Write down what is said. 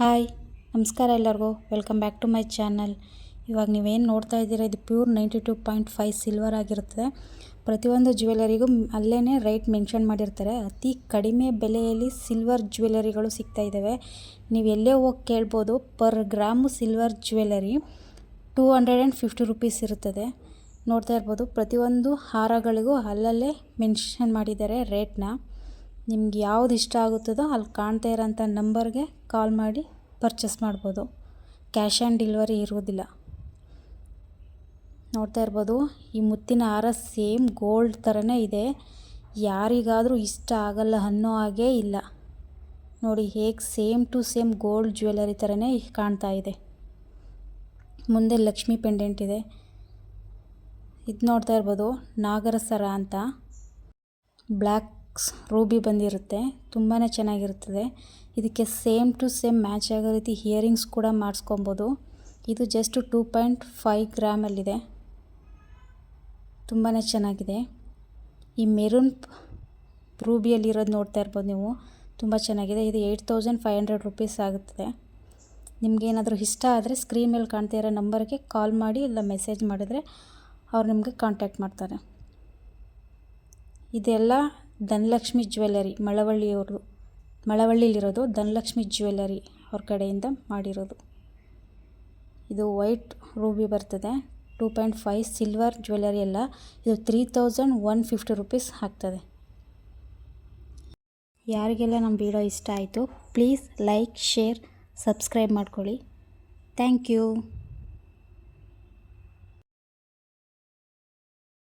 Hi ನಮಸ್ಕಾರ ಎಲ್ಲರಿಗೂ welcome back to my channel. ಇವಾಗ ನೀವೇನು ನೋಡ್ತಾ ಇದ್ದೀರಾ ಇದು ಪ್ಯೂರ್ 92.5 ಸಿಲ್ವರ್ ಆಗಿರುತ್ತದೆ. ಪ್ರತಿಯೊಂದು ಜ್ಯುವೆಲರಿಗೂ ಅಲ್ಲೇ ರೇಟ್ ಮೆನ್ಷನ್ ಮಾಡಿರ್ತಾರೆ. ಅತಿ ಕಡಿಮೆ ಬೆಲೆಯಲ್ಲಿ ಸಿಲ್ವರ್ ಜ್ಯುವೆಲರಿಗಳು ಸಿಗ್ತಾ ಇದ್ದಾವೆ. ನೀವು ಎಲ್ಲೇ ಹೋಗಿ ಕೇಳ್ಬೋದು. Per gram silver jewellery 250 rupees ಇರುತ್ತದೆ. ನೋಡ್ತಾ ಇರ್ಬೋದು, ಪ್ರತಿಯೊಂದು ಹಾರಗಳಿಗೂ ಅಲ್ಲಲ್ಲೇ ಮೆನ್ಷನ್ ಮಾಡಿದ್ದಾರೆ ರೇಟ್ನ. ನಿಮ್ಗೆ ಯಾವ್ದು ಇಷ್ಟ ಆಗುತ್ತದೋ ಅಲ್ಲಿ ಕಾಣ್ತಾ ಇರೋಂಥ ನಂಬರ್ಗೆ ಕಾಲ್ ಮಾಡಿ ಪರ್ಚೇಸ್ ಮಾಡ್ಬೋದು. ಕ್ಯಾಶ್ ಆನ್ ಡೆಲಿವರಿ ಇರುವುದಿಲ್ಲ. ನೋಡ್ತಾ ಇರ್ಬೋದು, ಈ ಮುತ್ತಿನ ಹಾರ ಸೇಮ್ ಗೋಲ್ಡ್ ಥರನೇ ಇದೆ. ಯಾರಿಗಾದರೂ ಇಷ್ಟ ಆಗಲ್ಲ ಅನ್ನೋ ಹಾಗೇ ಇಲ್ಲ. ನೋಡಿ ಹೇಗೆ same to same gold jewellery ಥರನೇ ಕಾಣ್ತಾ ಇದೆ. ಮುಂದೆ ಲಕ್ಷ್ಮಿ ಪೆಂಡೆಂಟ್ ಇದೆ. ಇದು ನೋಡ್ತಾ ಇರ್ಬೋದು, ನಾಗರ ಸರ ಅಂತ ಬ್ಲ್ಯಾಕ್ ರೂಬಿ ಬಂದಿರುತ್ತೆ. ತುಂಬಾ ಚೆನ್ನಾಗಿರುತ್ತದೆ. ಇದಕ್ಕೆ ಸೇಮ್ ಟು ಸೇಮ್ ಮ್ಯಾಚ್ ಆಗೋ ರೀತಿ ಇಯರಿಂಗ್ಸ್ ಕೂಡ ಮಾಡಿಸ್ಕೊಬೋದು. ಇದು ಜಸ್ಟ್ 2.5 ಗ್ರಾಮಲ್ಲಿದೆ. ತುಂಬಾ ಚೆನ್ನಾಗಿದೆ. ಈ ಮೆರೂನ್ ರೂಬಿಯಲ್ಲಿರೋದು ನೋಡ್ತಾ ಇರ್ಬೋದು ನೀವು, ತುಂಬ ಚೆನ್ನಾಗಿದೆ. ಇದು 8500 ರುಪೀಸ್ ಆಗುತ್ತದೆ. ನಿಮಗೇನಾದರೂ ಇಷ್ಟ ಆದರೆ ಸ್ಕ್ರೀನ್ ಮೇಲೆ ಕಾಣ್ತಾ ಇರೋ ನಂಬರ್ಗೆ ಕಾಲ್ ಮಾಡಿ ಇಲ್ಲ ಮೆಸೇಜ್ ಮಾಡಿದ್ರೆ ಅವ್ರು ನಿಮಗೆ ಕಾಂಟ್ಯಾಕ್ಟ್ ಮಾಡ್ತಾರೆ. ಇದೆಲ್ಲ ಧನಲಕ್ಷ್ಮಿ ಜ್ಯುವೆಲರಿ, ಮಳವಳ್ಳಿಲಿರೋದು ಧನಲಕ್ಷ್ಮಿ ಜ್ಯುವೆಲರಿ ಅವ್ರ ಕಡೆಯಿಂದ ಮಾಡಿರೋದು. ಇದು ವೈಟ್ ರೂಬಿ ಬರ್ತದೆ. 2.5 ಸಿಲ್ವರ್ ಜ್ಯುವೆಲರಿ ಎಲ್ಲ. ಇದು 3150 ರುಪೀಸ್ ಆಗ್ತದೆ. ಯಾರಿಗೆಲ್ಲ ನಮ್ಮ ವಿಡಿಯೋ ಇಷ್ಟ ಆಯಿತು ಪ್ಲೀಸ್ ಲೈಕ್, ಶೇರ್, ಸಬ್ಸ್ಕ್ರೈಬ್ ಮಾಡ್ಕೊಳ್ಳಿ. Thank you.